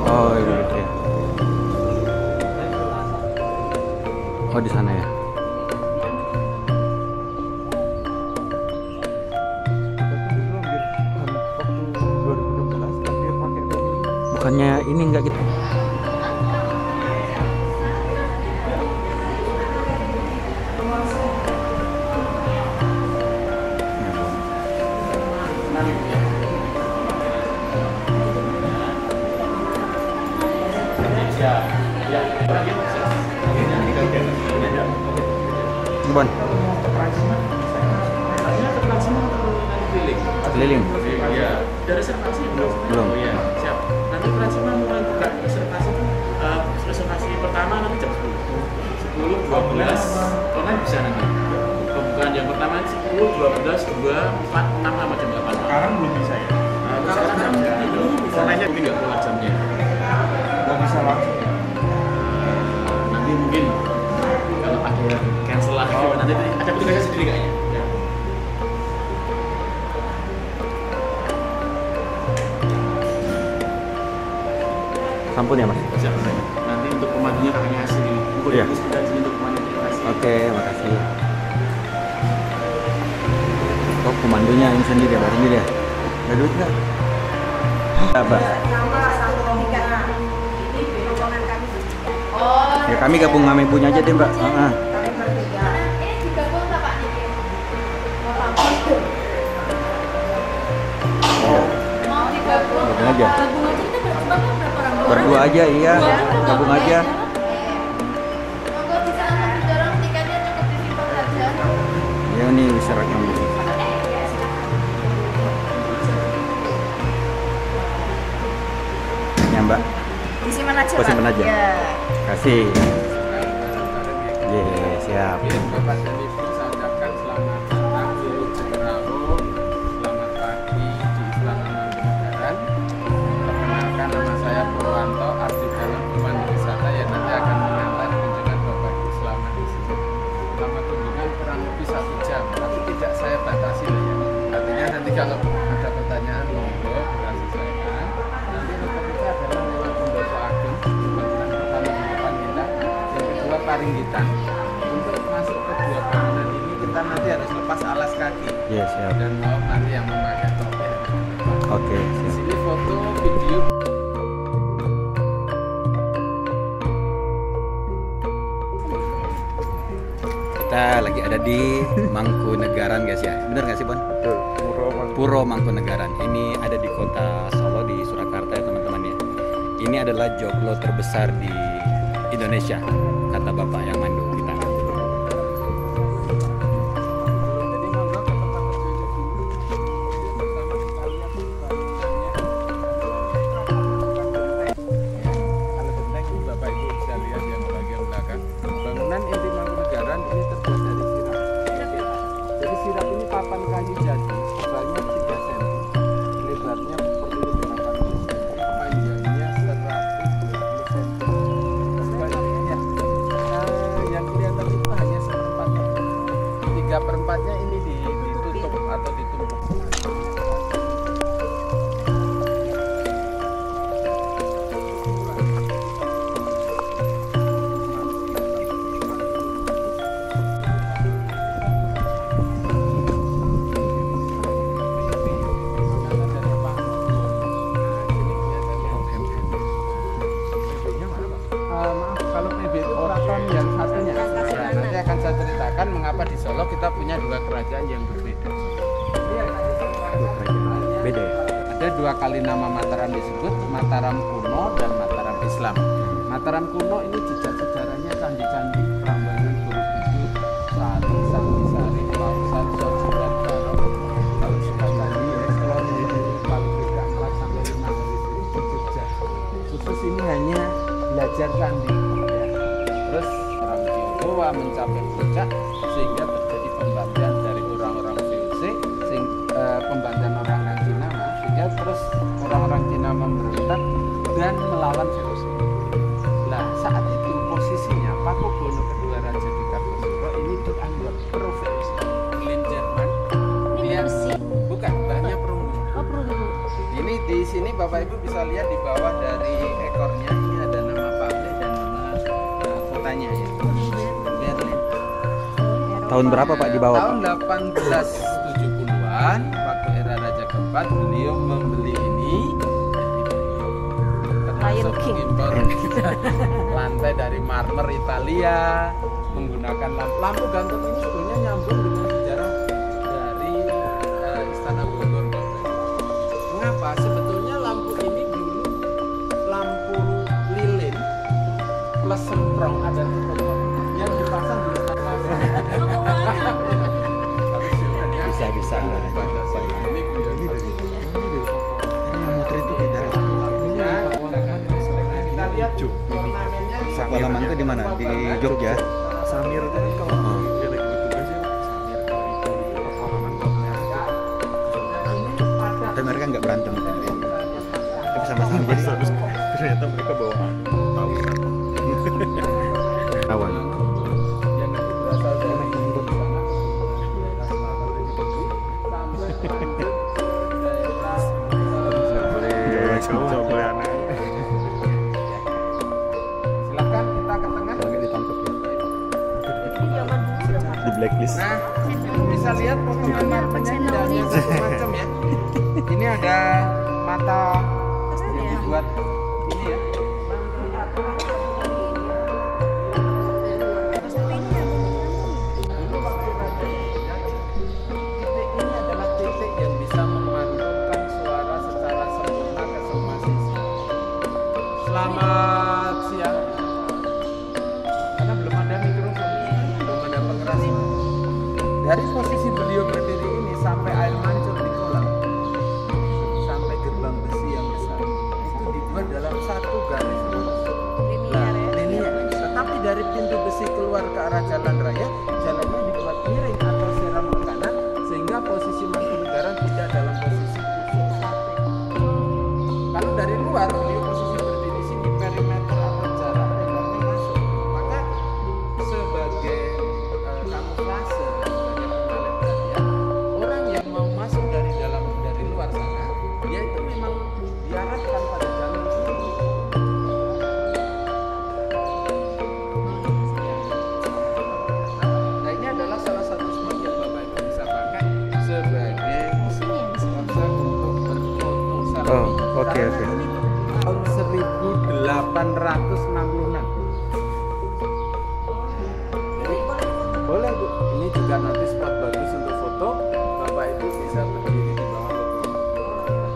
Oh iya gitu ya. Oh di sana ya. Bukannya ini enggak gitu? Bon. Keliling. Iya. Dari reservasi belum? Belum. Oh, iya. Siap. Nanti Transima mulai buka reservasi itu reservasi pertama nanti jam 10, 12 online bisa nanti. Pembukaan yang pertama 10, 12, 2, 4, 6 sama jam 8. Sekarang belum bisa ya? Sekarang itu online-nya mungkin nggak keluar jamnya. Nggak bisa langsung. Nanti mungkin kalau ada yang cancel lagi nanti ada petugasnya sendiri kayaknya. Sampun ya Mas. Siap. Nanti untuk pemandunya kakaknya asli. Iya. Untuk pemandunya asli. Oke, makasih. Oh, pemandunya ini sendiri ya, Pak sendiri ya? Ada duit nggak? Apa? Ya kami gabung sama ibunya aja deh Mbak. Gabung aja. Berdua aja, iya. Gabung aja. Ya ini syaratnya. Ya Mbak. Disimpan aja. Oh, simpan aja. Ya. Kasih. Iya, siap. Bapak dan Ibu, saya ucapkan selamat datang di Jemberau. Selamat pagi di Istana Mangkunegaran. Perkenalkan, nama saya Purwanto, arti dalam pemandu wisata yang nanti akan mengantar kunjungan Bapak Ibu selama di sini. Selama kunjungan kurang lebih 1 jam, tapi tidak saya batasi ya. Artinya nanti kalau ada pertanyaan monggo kita selesaikan. Nanti rute kita adalah lewat Pendopo Agung, bangunan pertama di depan kita, yang kedua Paringgitan. Untuk masuk ke 2 bangunan ini kita nanti harus lepas alas kaki. Iya, siap. Dan mau nanti yang memakai topi. Oke, Di siap. sini foto, video. Kita lagi ada di Mangkunegaran guys ya. Bener nggak sih Bon? Betul. Puro Mangkunegaran. Ini ada di kota Solo di Surakarta ya teman-teman ya. Ini adalah joglo terbesar di Indonesia, kata bapak yang mandu kita. Jadi monggo ke tempat tujuan dulu. Pertama kita lihat bangunannya. Kalau genteng Bapak Ibu bisa lihat yang bagian belakang. Bangunan inti Mangkunegaran ini terbuat dari sirap. Jadi sirap ini papan kayu jati, sebanyak 3 cm, lebarnya seperti 80 cm, panjangnya 120 cm. Sebaliknya, yang kelihatan itu hanya 1/4. 3/4-nya ini ditutup atau ditumpuk. Maaf, kalau PB Keraton yang satunya, ya, nanti akan saya ceritakan mengapa di Solo kita punya 2 kerajaan yang berbeda. Beda ya? Ada 2 kali nama Mataram disebut, Mataram kuno dan Mataram Islam. Mataram kuno ini jejak sejarahnya candi-candi Prambanan, Borobudur, Sari, Sari, Pausan, Sojiban, Barok, kalau Sukacandi, Esklon, paling tidak 4 sampai 5 itu jejak. Khusus ini hanya belajar candi. Ya. Terus orang Tionghoa mencapai puncak sehingga terjadi pembantian dari orang-orang VOC, pembantian orang Cina, sehingga terus orang-orang Cina memberontak dan melawan VOC. Nah, saat itu posisinya Pakubono kedua Raja di Kartosuro ini dianggap pro VOC. Clean Jerman. Dia bukan banyak pro sini Bapak Ibu bisa lihat di bawah dari ekornya ini ada nama pabrik dan nama kotanya ya. Berlin. Tahun berapa Pak di bawah? Tahun 1870-an waktu era Raja keempat beliau membeli ini. Termasuk impor lantai dari marmer Italia, menggunakan lampu gantung ini sebenarnya nyambung dengan sejarah dari Istana Bogor. Mengapa? Sebetulnya lampu ini dulu lampu lilin plus semprong ada tutup yang dipasang di Istana Bisa. Kita lihat ornamennya di Salaman itu di mana? Di Jogja. Samir kan kalau dia lagi bertugas ya Samir kalau itu di halaman kotnya. Tapi mereka nggak berantem gitu. Tapi sama-sama jadi Terus ternyata mereka bawa tawuran. kawan. yang berasal dari daerah selatan Republik sampai lanjut daerah Nggak boleh aneh. silakan kita ke tengah. Kalau nggak ditangkap ya. Di blacklist. Nah, itu bisa lihat potongan marmernya tidak ada yang macam ya. Ini ada mata yang dibuat ini ya. Dulu waktu Raja Jajah, titik ini adalah titik yang bisa memantulkan suara secara sempurna ke semua sisi. Selamat siang. Karena belum ada mikrofon, belum ada pengeras. Dari posisi beliau berdiri ini sampai air mancur di kolam, sampai gerbang besi yang besar, itu dibuat dalam satu garis lurus. Linear. Tetapi dari pintu besi keluar ke arah jalan raya, jalannya dibuat miring atau siram ke kanan, sehingga posisi Mangkunegaran tidak dalam posisi tusuk sate. Kalau dari luar, beliau posisi berdiri sini, perimeter atau jarak tembaknya masuk. Maka sebagai kamuflase, sebagai pengalihan perhatian, orang yang mau masuk dari luar sana, dia itu memang diarahkan pada jalan ini. Nah, ini adalah salah satu spot yang Bapak Ibu bisa pakai sebagai spot untuk berfoto selfie. Oh, oke, Karena oke. ini tahun 1866. Jadi boleh Bu, ini juga nanti spot bagus untuk foto. Bapak Ibu bisa berdiri di bawah logo.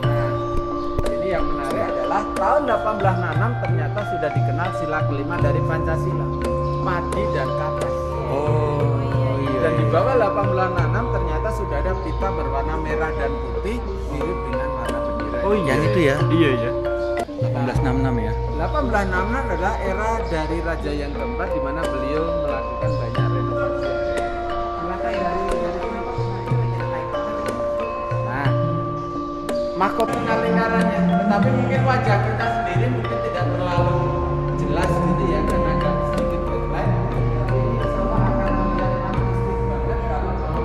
Nah, ini yang menarik adalah tahun 1866 ternyata sudah dikenal sila kelima dari Pancasila, padi dan kapas. Oh, iya. Dan di bawah 1866 ternyata sudah ada pita berwarna merah dan putih mirip dengan warna bendera. Oh iya. Yang itu ya? Iya ya. 1866 ya. 1866 adalah era dari Raja yang keempat di mana beliau melakukan banyak renovasi. Silakan dari sini. Nah, mahkota lingkarannya, tetapi mungkin wajah kita sendiri mungkin tidak terlalu jelas gitu ya karena agak sedikit backlight. Tapi insya Allah akan terlihat artistik banget kalau mau.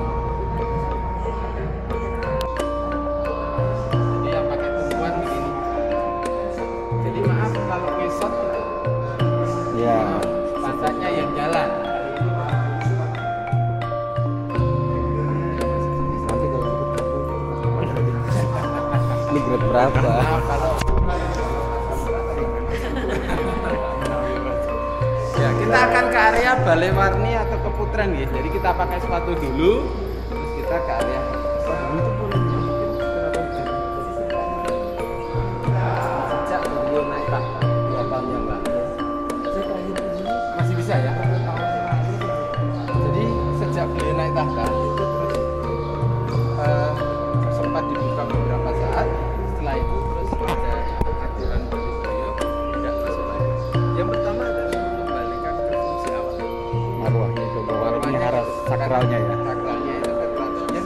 Jadi yang pakai tumpuan begini. Jadi maaf kalau kesot Ya. pantatnya yang jalan. Ini grade berapa? Nah, kalau ya kita akan ke area Balai Warni atau Keputren ya. Jadi kita pakai sepatu dulu, terus kita ke area sejak beliau naik tahta 2 tahun yang lalu. Masih bisa ya? Jadi sejak beliau naik tahta itu terus sempat dibuka beberapa saat. Setelah itu terus ada aturan dari beliau tidak masuk lagi. Yang pertama adalah mengembalikan ke fungsi awal. Marwahnya itu bahwa ini harus sakralnya ya. Sakralnya itu sakralnya.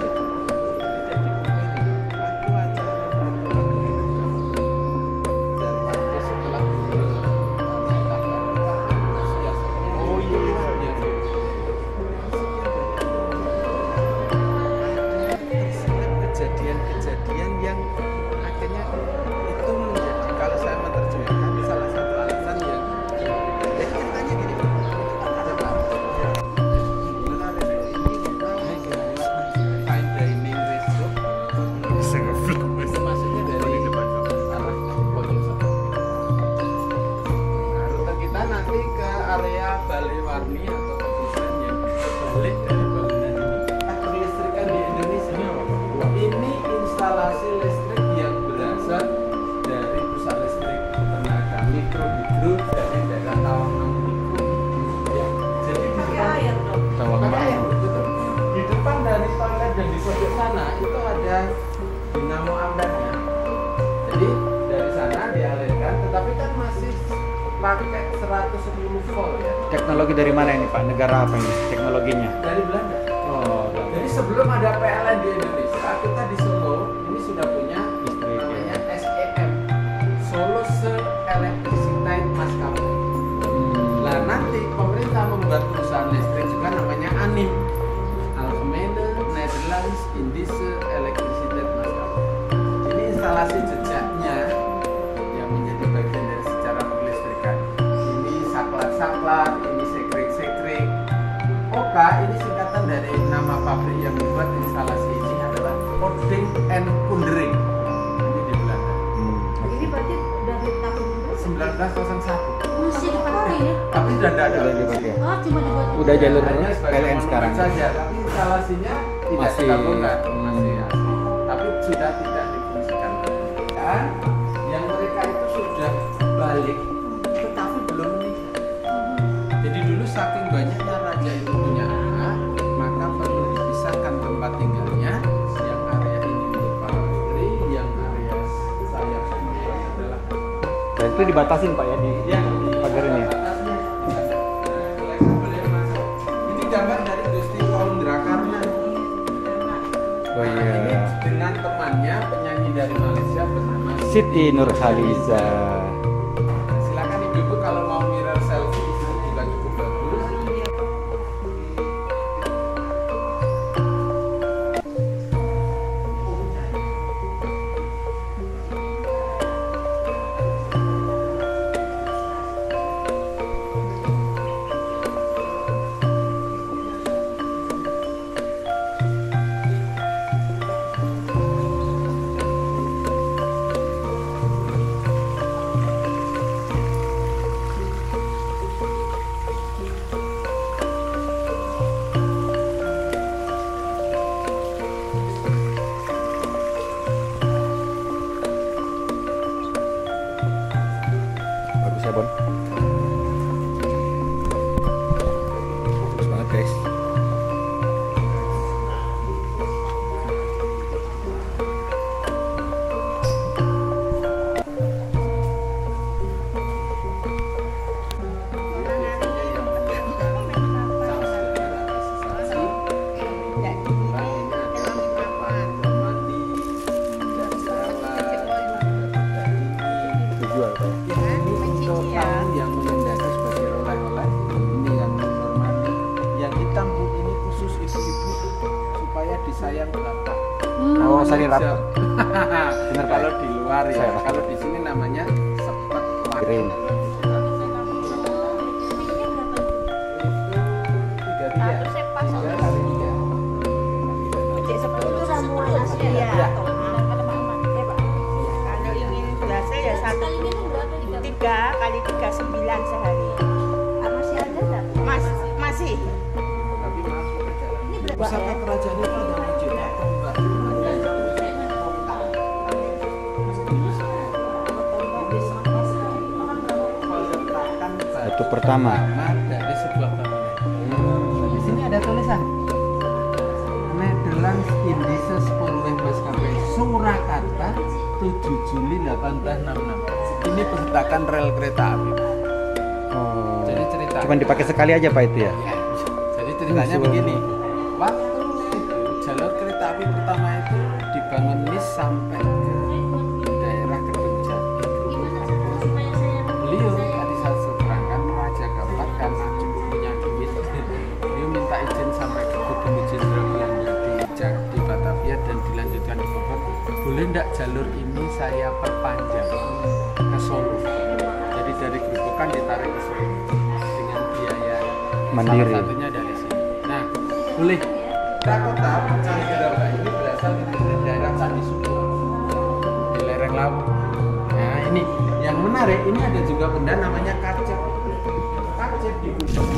Jadi dari sana dialirkan, tetapi kan masih pakai 110 volt ya. Teknologi dari mana ini Pak? Negara apa ini teknologinya? Dari Belanda. Oh, Jadi sebelum ada PLN di Indonesia, kita di Solo ini sudah punya listrik ya. namanya SEM, Solo Electricity Maskapai. Nah nanti pemerintah membuat perusahaan listrik juga namanya ANIM, Algemene Nederlands Indische Elektriciteit Maskapai. Ini instalasi jejaknya yang menjadi bagian dari sejarah perlistrikan. Ini saklar-saklar, ini sekring-sekring. OKA ini singkatan dari nama pabrik yang membuat instalasi ini adalah Ouding and Kundering. Ini di Belanda. Ini berarti dari tahun 1901. masih dipakai ya? Tapi sudah tidak ada. Udah dipakai. Oh, cuma dibuat Udah jalur Hanya sebagai PLN monumen sekarang. saja, tapi instalasinya tidak Masih. digabungkan, masih asli. Tapi sudah tidak difungsikan. Dan yang mereka itu sudah balik, tetapi belum menikah. Jadi dulu saking banyaknya raja itu punya anak, maka perlu dipisahkan tempat tinggalnya. Yang area ini untuk para putri, yang area sayap semua adalah Dan itu dibatasin Pak ya di pagar ini ya? batasnya. Mereka boleh masuk. Ini gambar dari Gusti Paundra Karna. Oh Ini iya. dengan temannya penyanyi dari Malaysia bernama Siti Nurhaliza. Silakan ibu-ibu kalau mau mirror selfie itu juga cukup bagus. Bagus ya Bon. Bagus banget guys. Dijual Pak ya? Untuk tamu yang mengendaki sebagai oleh-oleh, ini yang menghormati. Yang hitam Bu, ini khusus ibu-ibu supaya disayang bapak. Oh, saling rapat. Benar kalau di luar ya, Saya. kalau di sini namanya sepet Green. Cek 10 itu ramuan asli ya. Iya. Kalau ingin berhasil ya satu Sekali minum berapa di 3 kali 3 9 sehari. masih ada enggak? Masih. Tapi maaf, Ini berapa? pusaka kerajaan itu ada masjid atau enggak? Batu pertama. Dari sebuah bangunan. Di sini ada tulisan Nederlands Indische Spoorweg Maskapai Surakarta 7 Juli 1866. Ini percetakan rel kereta api. Oh. Jadi cerita. Cuman dipakai sekali aja Pak itu ya? Ya, jadi ceritanya begini. Waktu itu jalur kereta api pertama itu dibangun ini sampai ke daerah Kedung Jati. Beliau tadi saya terangkan Raja Kapat karena cukup punya duit. Beliau minta izin sampai ke Gubernur Jenderal Belanda di Batavia dan dilanjutkan di Bogor. Boleh enggak jalur ini saya perpanjang ke Solo? Jadi dari Gerobokan ditarik ke Solo dengan biaya Mandiri. salah satunya dari sini. Nah, boleh. Kota Candi ini berasal dari daerah Candi Suko di lereng laut. Nah, ini yang menarik, ini ada juga benda namanya kacep. Kacep di gunung.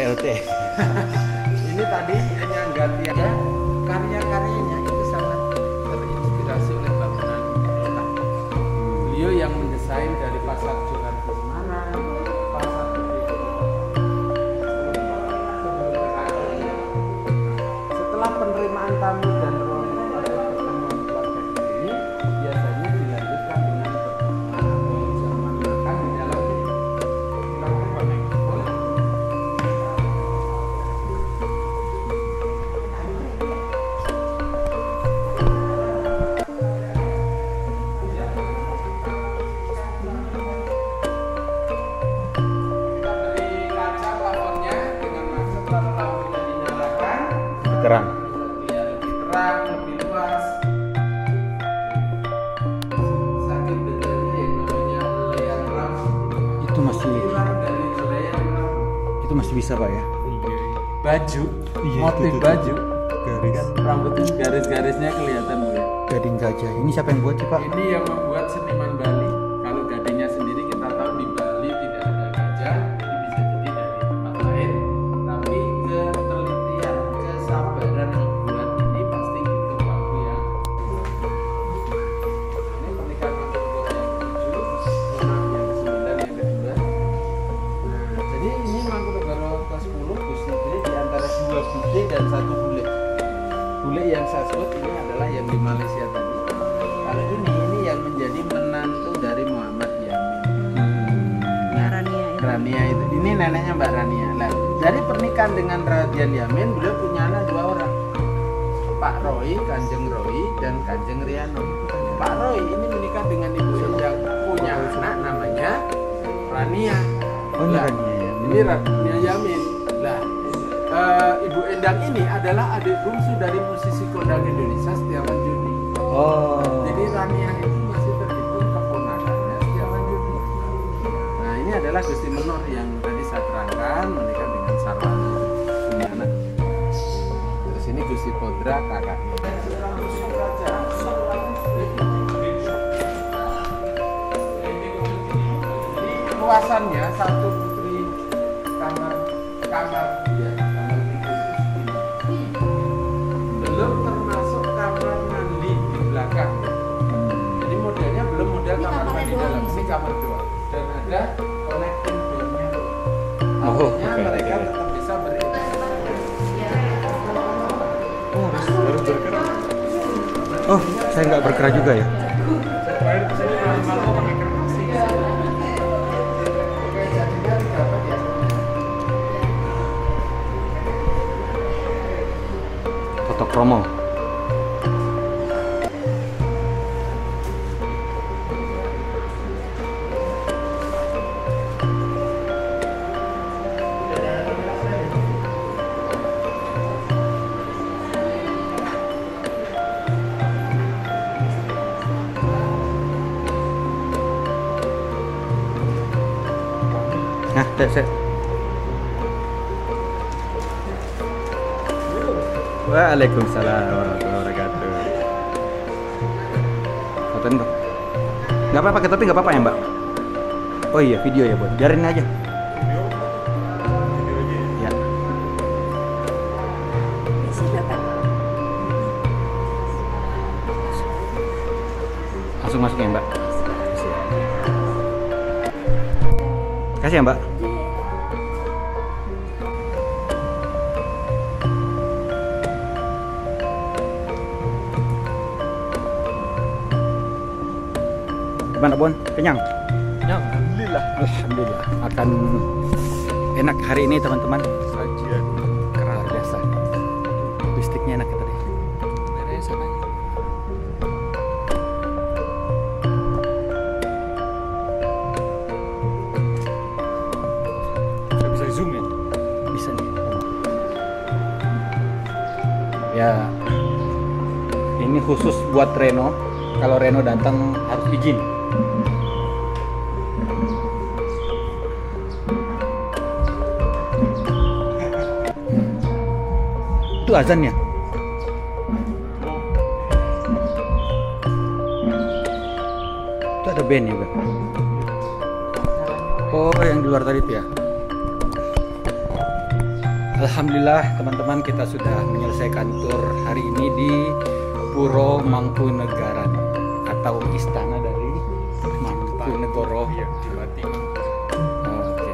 PLT. Ini tadi yang gantian karya-karyanya itu sangat terinspirasi oleh bangunan kota. Beliau yang mendesain dari Pasar Johan di Semarang, Pasar Gede. Setelah penerimaan tamu dan rombongan pada pertemuan keluarga ini, biasanya dilanjutkan dengan pertemuan atau zaman makan di dalam ini. Silakan Pak Mek. Boleh. Kita beri kaca plafonnya dengan maksud kalau lampu sudah dinyalakan Terang. biar lebih terang, lebih luas. Saking detailnya yang namanya layer ram, Itu masih kurang dari layer ram. masih bisa Pak ya. Baju, Iya, motif itu. baju, Garis. kan rambutnya garis-garisnya kelihatan Bu ya. Gading gajah. Ini siapa yang buat sih Pak? Ini yang membuat seniman Bali. Kalau gadingnya sendiri kita tahu di Bali tidak ada gajah, ini bisa jadi dari tempat lain. Tapi ketelitian, kesabaran membuat ini pasti butuh waktu yang. Ini pernikahan Mangkunegara yang ke-7, yang ke-9, yang kedua. Nah, jadi ini Mangkunegara ke-10 Gusti D di antara 2 bude dan 1 bule. Bule yang saya sebut ini adalah yang di Malaysia tadi. Kalau ini yang menjadi menantu dari Muhammad Yamin. Rania itu. Rania itu, ini neneknya Mbak Rania. Nah, dari pernikahan dengan Raden Yamin, beliau punya anak 2 orang. Pak Roy, Kanjeng Roy, dan Kanjeng Riano. Pak Roy ini menikah dengan Ibu Endang, punya anak namanya Rania. Oh, ini Lah, Rania Yamin. Ini Rania Yamin. Lah, Ibu Endang ini adalah adik bungsu dari musisi kondang Indonesia Setiawan Judi. Oh. Jadi Rania itu masih terhitung keponakannya Setiawan Judi. Nah, ini adalah Gusti Menor yang tadi saya terangkan menikah dengan Sarwani, punya anak. Terus ini Gusti Podra kakaknya. Luasannya 1 putri kamar ya, kamar tidur ini. Belum termasuk kamar mandi di belakang. Jadi modelnya belum model Ini kamar kamarnya mandi doang. dalam, ini kamar doang. Dan ada connecting door-nya. Oh, Artinya oke, mereka oke. tetap bisa berinteraksi. Harus bergerak. Oh, saya nggak bergerak juga ya. Terakhir kesini malam-malam pakai kertas sih. Oke, jadinya didapat ya. Foto promo. Nah, set. Waalaikumsalam warahmatullahi wabarakatuh. Fotoin Mbak. Nggak apa-apa, pakai topi nggak apa-apa ya Mbak? Oh iya, video ya buat. Biarin aja. Ya. Langsung masuk ya Mbak. Kasih ya Mbak. Gimana Bon? Kenyang? Ya, alhamdulillah. Alhamdulillah. Akan enak hari ini teman-teman. Sajian Luar biasa. Bistiknya enak ya tadi. dari sana. Saya bisa zoom ya? Bisa nih. Ya. Ini khusus buat Reno. Kalau Reno datang harus izin. Itu azannya. Itu ada band juga. Oh, yang di luar tadi itu ya. Alhamdulillah teman-teman, kita sudah menyelesaikan tur hari ini di Puro Mangkunegaran atau istana dari Mangkunegoro. Iya, di Batik. Oke.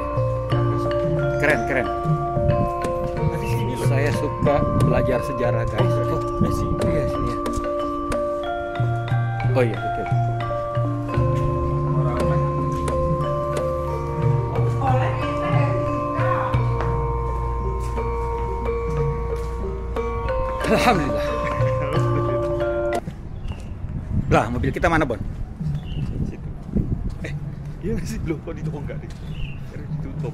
Keren. Nah, di sini loh. Saya suka belajar sejarah guys. Oh, Di sini. iya sini ya. Oh iya betul. Alhamdulillah. Lah, mobil kita mana, Bon? Situ. Iya nggak sih? Loh, kok ditutup enggak deh? Harus ditutup.